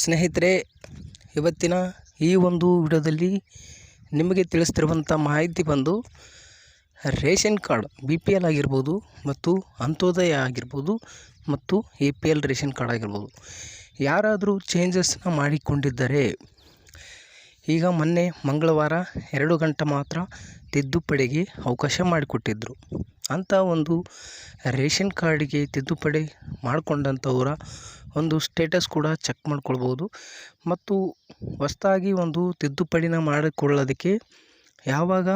ಸ್ನೇಹಿತರೆ, ಇವತ್ತಿನ ಈ ಒಂದು ವಿಡಿಯೋದಲ್ಲಿ ನಿಮಗೆ ತಿಳಿಸ್ತಿರುವಂಥ ಮಾಹಿತಿ ಬಂದು ರೇಷನ್ ಕಾರ್ಡ್ BPL ಆಗಿರ್ಬೋದು ಮತ್ತು ಅಂತ್ಯೋದಯ ಆಗಿರ್ಬೋದು ಮತ್ತು APL ರೇಷನ್ ಕಾರ್ಡ್ ಆಗಿರ್ಬೋದು. ಯಾರಾದರೂ ಚೇಂಜಸ್ನ ಮಾಡಿಕೊಂಡಿದ್ದರೆ ಈಗ ಮೊನ್ನೆ ಮಂಗಳವಾರ 2 ಗಂಟೆ ಮಾತ್ರ ತಿದ್ದುಪಡಿಗೆ ಅವಕಾಶ ಮಾಡಿಕೊಟ್ಟಿದ್ದರು. ಅಂಥ ಒಂದು ರೇಷನ್ ಕಾರ್ಡಿಗೆ ತಿದ್ದುಪಡಿ ಮಾಡಿಕೊಂಡಂಥವರ ಒಂದು ಸ್ಟೇಟಸ್ ಕೂಡ ಚೆಕ್ ಮಾಡ್ಕೊಳ್ಬೋದು. ಮತ್ತು ಹೊಸದಾಗಿ ಒಂದು ತಿದ್ದುಪಡಿನ ಮಾಡಿಕೊಳ್ಳೋದಕ್ಕೆ ಯಾವಾಗ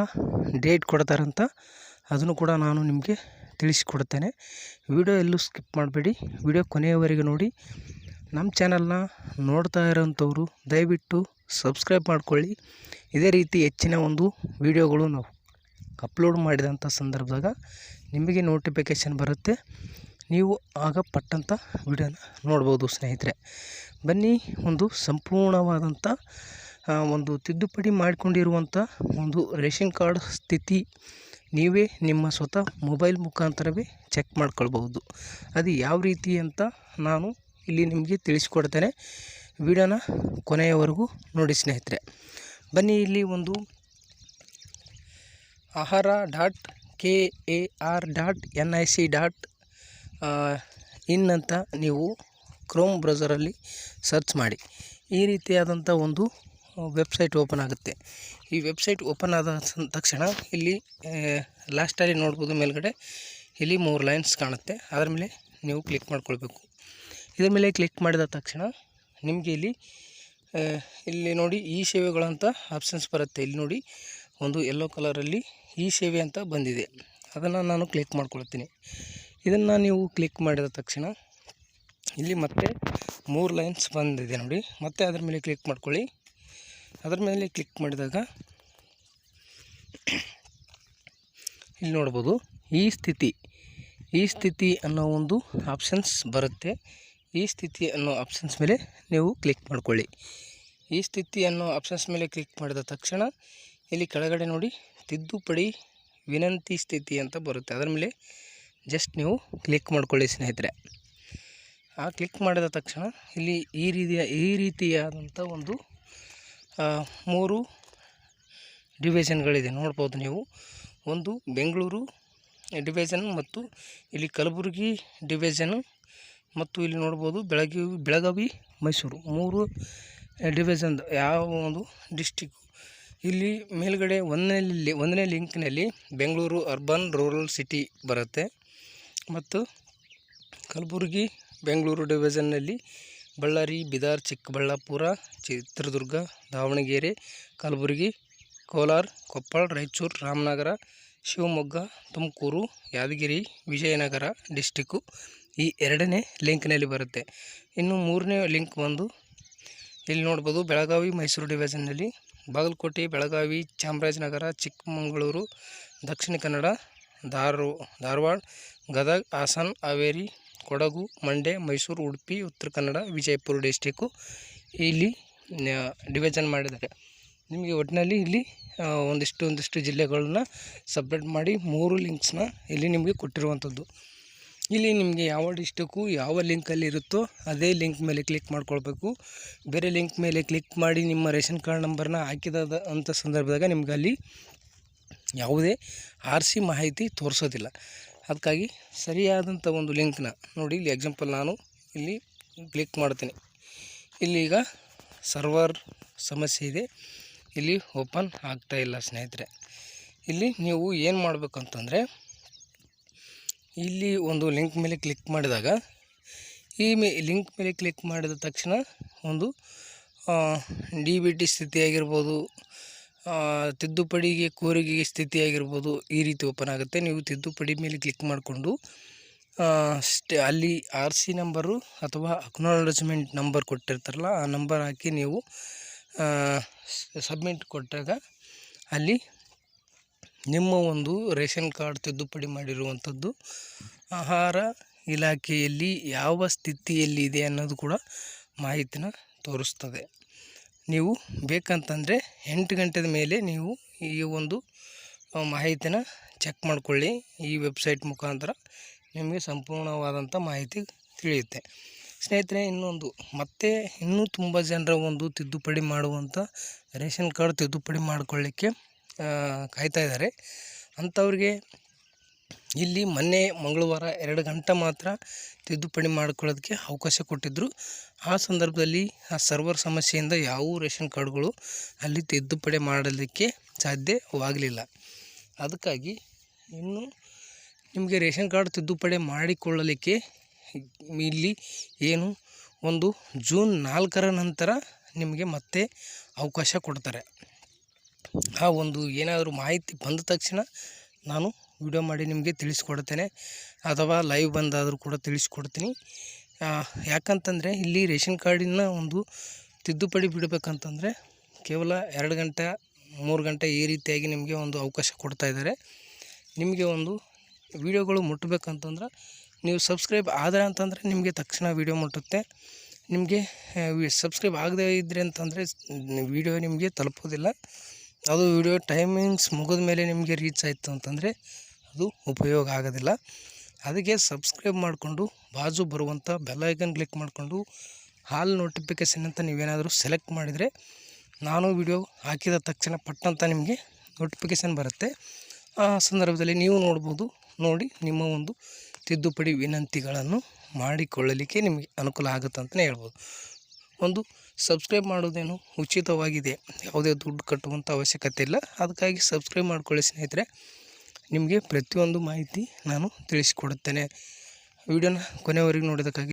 ಡೇಟ್ ಕೊಡ್ತಾರಂತ ಅದನ್ನು ಕೂಡ ನಾನು ನಿಮಗೆ ತಿಳಿಸಿಕೊಡ್ತೇನೆ. ವಿಡಿಯೋ ಎಲ್ಲೂ ಸ್ಕಿಪ್ ಮಾಡಬೇಡಿ, ವಿಡಿಯೋ ಕೊನೆಯವರೆಗೆ ನೋಡಿ. ನಮ್ಮ ಚಾನಲ್ನ ನೋಡ್ತಾ ಇರೋಂಥವ್ರು ದಯವಿಟ್ಟು ಸಬ್ಸ್ಕ್ರೈಬ್ ಮಾಡ್ಕೊಳ್ಳಿ. ಇದೇ ರೀತಿ ಹೆಚ್ಚಿನ ಒಂದು ವಿಡಿಯೋಗಳು ನಾವು ಅಪ್ಲೋಡ್ ಮಾಡಿದಂಥ ಸಂದರ್ಭದಾಗ ನಿಮಗೆ ನೋಟಿಫಿಕೇಷನ್ ಬರುತ್ತೆ, ನೀವು ಆಗ ಪಟ್ಟಂಥ ವಿಡಿಯೋನ ನೋಡ್ಬೋದು. ಸ್ನೇಹಿತರೆ, ಬನ್ನಿ ಒಂದು ಸಂಪೂರ್ಣವಾದಂಥ ಒಂದು ತಿದ್ದುಪಡಿ ಮಾಡಿಕೊಂಡಿರುವಂಥ ಒಂದು ರೇಷನ್ ಕಾರ್ಡ್ ಸ್ಥಿತಿ ನೀವೇ ನಿಮ್ಮ ಸ್ವತಃ ಮೊಬೈಲ್ ಮುಖಾಂತರವೇ ಚೆಕ್ ಮಾಡ್ಕೊಳ್ಬಹುದು. ಅದು ಯಾವ ರೀತಿ ಅಂತ ನಾನು ಇಲ್ಲಿ ನಿಮಗೆ ತಿಳಿಸ್ಕೊಡ್ತೇನೆ. ವಿಡಿಯೋನ ಕೊನೆಯವರೆಗೂ ನೋಡಿ ಸ್ನೇಹಿತರೆ. ಬನ್ನಿ, ಇಲ್ಲಿ ಒಂದು ahara.kar.nic.in ಅಂತ ನೀವು ಕ್ರೋಮ್ ಬ್ರೌಸರಲ್ಲಿ ಸರ್ಚ್ ಮಾಡಿ. ಈ ರೀತಿಯಾದಂಥ ಒಂದು ವೆಬ್ಸೈಟ್ ಓಪನ್ ಆಗುತ್ತೆ. ಈ ವೆಬ್ಸೈಟ್ ಓಪನ್ ಆದ ತಕ್ಷಣ ಇಲ್ಲಿ ಲಾಸ್ಟಲ್ಲಿ ನೋಡ್ಬೋದು, ಮೇಲ್ಗಡೆ ಇಲ್ಲಿ 3 ಲೈನ್ಸ್ ಕಾಣುತ್ತೆ. ಅದರ ಮೇಲೆ ನೀವು ಕ್ಲಿಕ್ ಮಾಡ್ಕೊಳ್ಬೇಕು. ಇದರ ಮೇಲೆ ಕ್ಲಿಕ್ ಮಾಡಿದ ತಕ್ಷಣ ನಿಮಗೆ ಇಲ್ಲಿ ನೋಡಿ ಈ ಸೇವೆಗಳಂತ ಆಪ್ಷನ್ಸ್ ಬರುತ್ತೆ. ಇಲ್ಲಿ ನೋಡಿ ಒಂದು ಯೆಲ್ಲೋ ಕಲರಲ್ಲಿ ಈ ಸೇವೆ ಅಂತ ಬಂದಿದೆ, ಅದನ್ನು ನಾನು ಕ್ಲಿಕ್ ಮಾಡ್ಕೊಳ್ತೀನಿ. ಇದನ್ನು ನೀವು ಕ್ಲಿಕ್ ಮಾಡಿದ ತಕ್ಷಣ ಇಲ್ಲಿ ಮತ್ತೆ 3 ಲೈನ್ಸ್ ಬಂದಿದೆ ನೋಡಿ. ಮತ್ತೆ ಅದರ ಮೇಲೆ ಕ್ಲಿಕ್ ಮಾಡ್ಕೊಳ್ಳಿ. ಅದರ ಮೇಲೆ ಕ್ಲಿಕ್ ಮಾಡಿದಾಗ ಇಲ್ಲಿ ನೋಡ್ಬೋದು ಈ ಸ್ಥಿತಿ ಅನ್ನೋ ಒಂದು ಆಪ್ಷನ್ಸ್ ಬರುತ್ತೆ. ಈ ಸ್ಥಿತಿ ಅನ್ನೋ ಆಪ್ಷನ್ಸ್ ಮೇಲೆ ನೀವು ಕ್ಲಿಕ್ ಮಾಡ್ಕೊಳ್ಳಿ. ಈ ಸ್ಥಿತಿ ಅನ್ನೋ ಆಪ್ಷನ್ಸ್ ಮೇಲೆ ಕ್ಲಿಕ್ ಮಾಡಿದ ತಕ್ಷಣ ಇಲ್ಲಿ ಕೆಳಗಡೆ ನೋಡಿ ತಿದ್ದುಪಡಿ ವಿನಂತಿ ಸ್ಥಿತಿ ಅಂತ ಬರುತ್ತೆ. ಅದರ ಮೇಲೆ ಜಸ್ಟ್ ನೀವು ಕ್ಲಿಕ್ ಮಾಡ್ಕೊಳ್ಳಿ ಸ್ನೇಹಿತರೆ. ಆ ಕ್ಲಿಕ್ ಮಾಡಿದ ತಕ್ಷಣ ಇಲ್ಲಿ ಈ ರೀತಿಯಾದಂಥ ಒಂದು 3 ಡಿವಿಷನ್ಗಳಿದೆ ನೋಡ್ಬೋದು ನೀವು. ಒಂದು ಬೆಂಗಳೂರು ಡಿವಿಷನ್ ಮತ್ತು ಇಲ್ಲಿ ಕಲಬುರಗಿ ಡಿವಿಷನ್ ಮತ್ತು ಇಲ್ಲಿ ನೋಡ್ಬೋದು ಬೆಳಗಾವಿ ಮೈಸೂರು 3 ಡಿವಿಷನ್ ಯಾವ ಒಂದು ಡಿಸ್ಟಿಕ್ಕು. ಇಲ್ಲಿ ಮೇಲ್ಗಡೆ ಒಂದನೇ ಲಿಂಕ್ನಲ್ಲಿ ಬೆಂಗಳೂರು ಅರ್ಬನ್ ರೂರಲ್ ಸಿಟಿ ಬರುತ್ತೆ ಮತ್ತು ಕಲಬುರಗಿ ಬೆಂಗಳೂರು ಡಿವಿಷನ್ನಲ್ಲಿ ಬಳ್ಳಾರಿ, ಬೀದರ್, ಚಿಕ್ಕಬಳ್ಳಾಪುರ, ಚಿತ್ರದುರ್ಗ, ದಾವಣಗೆರೆ, ಕಲಬುರಗಿ, ಕೋಲಾರ, ಕೊಪ್ಪಳ, ರಾಯಚೂರು, ರಾಮನಗರ, ಶಿವಮೊಗ್ಗ, ತುಮಕೂರು, ಯಾದಗಿರಿ, ವಿಜಯನಗರ ಡಿಸ್ಟಿಕ್ಕು ಈ 2ನೇ ಲಿಂಕ್ನಲ್ಲಿ ಬರುತ್ತೆ. ಇನ್ನು 3ನೇ ಲಿಂಕ್ ಬಂದು ಇಲ್ಲಿ ನೋಡ್ಬೋದು ಬೆಳಗಾವಿ ಮೈಸೂರು ಡಿವಿಷನ್ನಲ್ಲಿ ಬಾಗಲಕೋಟೆ, ಬೆಳಗಾವಿ, ಚಾಮರಾಜನಗರ, ಚಿಕ್ಕಮಗಳೂರು, ದಕ್ಷಿಣ ಕನ್ನಡ, ಧಾರವಾಡ, ಗದಗ, ಹಾಸನ, ಹಾವೇರಿ, ಕೊಡಗು, ಮಂಡ್ಯ, ಮೈಸೂರು, ಉಡುಪಿ, ಉತ್ತರ ಕನ್ನಡ, ವಿಜಯಪುರ ಡಿಸ್ಟಿಕ್ಕು ಇಲ್ಲಿ ಡಿವಿಷನ್ ಮಾಡಿದ್ದಾರೆ. ನಿಮಗೆ ಒಟ್ಟಿನಲ್ಲಿ ಇಲ್ಲಿ ಒಂದಿಷ್ಟು ಜಿಲ್ಲೆಗಳನ್ನ ಸಪ್ರೇಟ್ ಮಾಡಿ 3 ಲಿಂಕ್ಸ್ನ ಇಲ್ಲಿ ನಿಮಗೆ ಕೊಟ್ಟಿರುವಂಥದ್ದು. ಇಲ್ಲಿ ನಿಮಗೆ ಯಾವ ಡಿಸ್ಟಿಕ್ಕು ಯಾವ ಲಿಂಕಲ್ಲಿ ಇರುತ್ತೋ ಅದೇ ಲಿಂಕ್ ಮೇಲೆ ಕ್ಲಿಕ್ ಮಾಡ್ಕೊಳ್ಬೇಕು. ಬೇರೆ ಲಿಂಕ್ ಮೇಲೆ ಕ್ಲಿಕ್ ಮಾಡಿ ನಿಮ್ಮ ರೇಷನ್ ಕಾರ್ಡ್ ನಂಬರ್ನ ಹಾಕಿದ ಅಂಥ ಸಂದರ್ಭದಾಗ ನಿಮ್ಗೆ ಅಲ್ಲಿ ಯಾವುದೇ RC ಮಾಹಿತಿ ತೋರಿಸೋದಿಲ್ಲ. ಅದಕ್ಕಾಗಿ ಸರಿಯಾದಂಥ ಒಂದು ಲಿಂಕ್ನ ನೋಡಿ. ಇಲ್ಲಿ ಎಕ್ಸಾಂಪಲ್ ನಾನು ಇಲ್ಲಿ ಕ್ಲಿಕ್ ಮಾಡ್ತೀನಿ. ಇಲ್ಲಿ ಈಗ ಸರ್ವರ್ ಸಮಸ್ಯೆ ಇದೆ, ಇಲ್ಲಿ ಓಪನ್ ಆಗ್ತಾಯಿಲ್ಲ ಸ್ನೇಹಿತರೆ. ಇಲ್ಲಿ ನೀವು ಏನು ಮಾಡಬೇಕಂತಂದರೆ ಇಲ್ಲಿ ಒಂದು ಲಿಂಕ್ ಮೇಲೆ ಕ್ಲಿಕ್ ಮಾಡಿದಾಗ ಲಿಂಕ್ ಮೇಲೆ ಕ್ಲಿಕ್ ಮಾಡಿದ ತಕ್ಷಣ ಒಂದು DBT ಸ್ಥಿತಿ ಆಗಿರ್ಬೋದು, ತಿದ್ದುಪಡಿಗೆ ಕೋರಿಕೆಗೆ ಸ್ಥಿತಿ ಆಗಿರ್ಬೋದು, ಈ ರೀತಿ ಓಪನ್ ಆಗುತ್ತೆ. ನೀವು ತಿದ್ದುಪಡಿ ಮೇಲೆ ಕ್ಲಿಕ್ ಮಾಡಿಕೊಂಡು ಅಲ್ಲಿ RC ನಂಬರು ಅಥವಾ ಅಕ್ನಾಲಜ್ಮೆಂಟ್ ನಂಬರ್ ಕೊಟ್ಟಿರ್ತಾರಲ್ಲ ಆ ನಂಬರ್ ಹಾಕಿ ನೀವು ಸಬ್ಮಿಟ್ ಕೊಟ್ಟಾಗ ಅಲ್ಲಿ ನಿಮ್ಮ ಒಂದು ರೇಷನ್ ಕಾರ್ಡ್ ತಿದ್ದುಪಡಿ ಮಾಡಿರುವಂಥದ್ದು ಆಹಾರ ಇಲಾಖೆಯಲ್ಲಿ ಯಾವ ಸ್ಥಿತಿಯಲ್ಲಿದೆ ಅನ್ನೋದು ಕೂಡ ಮಾಹಿತಿನ ತೋರಿಸ್ತದೆ. ನೀವು ಬೇಕಂತಂದರೆ 8 ಗಂಟೆದ ಮೇಲೆ ನೀವು ಈ ಒಂದು ಮಾಹಿತಿನ ಚೆಕ್ ಮಾಡ್ಕೊಳ್ಳಿ. ಈ ವೆಬ್ಸೈಟ್ ಮುಖಾಂತರ ನಿಮಗೆ ಸಂಪೂರ್ಣವಾದಂಥ ಮಾಹಿತಿ ತಿಳಿಯುತ್ತೆ. ಸ್ನೇಹಿತರೆ, ಇನ್ನೊಂದು ಮತ್ತೆ ಇನ್ನೂ ತುಂಬ ಜನರ ಒಂದು ತಿದ್ದುಪಡಿ ಮಾಡುವಂಥ ರೇಷನ್ ಕಾರ್ಡ್ ತಿದ್ದುಪಡಿ ಮಾಡಿಕೊಳ್ಳಿಕ್ಕೆ ಕಾಯ್ತಾ ಇದ್ದಾರೆ. ಅಂಥವ್ರಿಗೆ ಇಲ್ಲಿ ಮೊನ್ನೆ ಮಂಗಳವಾರ 2 ಗಂಟೆ ಮಾತ್ರ ತಿದ್ದುಪಡಿ ಮಾಡ್ಕೊಳ್ಳೋದಕ್ಕೆ ಅವಕಾಶ ಕೊಟ್ಟಿದ್ದರು. ಆ ಸಂದರ್ಭದಲ್ಲಿ ಆ ಸರ್ವರ್ ಸಮಸ್ಯೆಯಿಂದ ಯಾವ ರೇಷನ್ ಕಾರ್ಡ್ಗಳು ಅಲ್ಲಿ ತಿದ್ದುಪಡಿ ಮಾಡಲಿಕ್ಕೆ ಸಾಧ್ಯವಾಗಲಿಲ್ಲ. ಅದಕ್ಕಾಗಿ ಇನ್ನು ನಿಮಗೆ ರೇಷನ್ ಕಾರ್ಡ್ ತಿದ್ದುಪಡಿ ಮಾಡಿಕೊಳ್ಳಲಿಕ್ಕೆ ಇಲ್ಲಿ ಏನು ಒಂದು ಜೂನ್ 4ರ ನಂತರ ನಿಮಗೆ ಮತ್ತೆ ಅವಕಾಶ ಕೊಡ್ತಾರೆ. ಆ ಒಂದು ಏನಾದರೂ ಮಾಹಿತಿ ಬಂದ ತಕ್ಷಣ ನಾನು ವಿಡಿಯೋ ಮಾಡಿ ನಿಮಗೆ ತಿಳಿಸ್ಕೊಡ್ತೇನೆ, ಅಥವಾ ಲೈವ್ ಬಂದಾದರೂ ಕೂಡ ತಿಳಿಸ್ಕೊಡ್ತೀನಿ. ಯಾಕಂತಂದರೆ ಇಲ್ಲಿ ರೇಷನ್ ಕಾರ್ಡಿನ ಒಂದು ತಿದ್ದುಪಡಿ ಬಿಡಬೇಕಂತಂದರೆ ಕೇವಲ 2 ಗಂಟೆ 3 ಗಂಟೆ ಈ ರೀತಿಯಾಗಿ ನಿಮಗೆ ಒಂದು ಅವಕಾಶ ಕೊಡ್ತಾ ಇದ್ದಾರೆ. ನಿಮಗೆ ಒಂದು ವಿಡಿಯೋಗಳು ಮುಟ್ಟಬೇಕಂತಂದ್ರೆ ನೀವು ಸಬ್ಸ್ಕ್ರೈಬ್ ಆದರೆ ಅಂತಂದರೆ ನಿಮಗೆ ತಕ್ಷಣ ವಿಡಿಯೋ ಮುಟ್ಟುತ್ತೆ. ನಿಮಗೆ ಸಬ್ಸ್ಕ್ರೈಬ್ ಆಗದೇ ಇದ್ದರೆ ಅಂತಂದರೆ ವಿಡಿಯೋ ನಿಮಗೆ ತಲುಪೋದಿಲ್ಲ. ಅದು ವಿಡಿಯೋ ಟೈಮಿಂಗ್ಸ್ ಮುಗಿದ ಮೇಲೆ ನಿಮಗೆ ರೀಚ್ ಆಯಿತು ಅಂತಂದರೆ ಅದು ಉಪಯೋಗ ಆಗೋದಿಲ್ಲ. ಅದಕ್ಕೆ ಸಬ್ಸ್ಕ್ರೈಬ್ ಮಾಡಿಕೊಂಡು ಬಾಜು ಬರುವಂಥ ಬೆಲ್ ಐಕನ್ ಕ್ಲಿಕ್ ಮಾಡಿಕೊಂಡು ಆಲ್ ನೋಟಿಫಿಕೇಷನ್ ಅಂತ ನೀವೇನಾದರೂ ಸೆಲೆಕ್ಟ್ ಮಾಡಿದರೆ ನಾನು ವಿಡಿಯೋ ಹಾಕಿದ ತಕ್ಷಣ ಪಟ್ಟಂತ ನಿಮಗೆ ನೋಟಿಫಿಕೇಷನ್ ಬರುತ್ತೆ. ಆ ಸಂದರ್ಭದಲ್ಲಿ ನೀವು ನೋಡ್ಬೋದು. ನೋಡಿ ನಿಮ್ಮ ಒಂದು ತಿದ್ದುಪಡಿ ವಿನಂತಿಗಳನ್ನು ಮಾಡಿಕೊಳ್ಳಲಿಕ್ಕೆ ನಿಮಗೆ ಅನುಕೂಲ ಆಗುತ್ತೆ ಅಂತಲೇ ಹೇಳ್ಬೋದು. ಒಂದು ಸಬ್ಸ್ಕ್ರೈಬ್ ಮಾಡೋದೇನು ಉಚಿತವಾಗಿದೆ, ಯಾವುದೇ ದುಡ್ಡು ಕಟ್ಟುವಂಥ ಅವಶ್ಯಕತೆ ಇಲ್ಲ. ಅದಕ್ಕಾಗಿ ಸಬ್ಸ್ಕ್ರೈಬ್ ಮಾಡ್ಕೊಳ್ಳಿ ಸ್ನೇಹಿತರೆ. ನಿಮಗೆ ಪ್ರತಿಯೊಂದು ಮಾಹಿತಿ ನಾನು ತಿಳಿಸಿಕೊಡುತ್ತೇನೆ. ವಿಡಿಯೋನ ಕೊನೆಯವರೆಗೆ ನೋಡೋದಕ್ಕಾಗಿ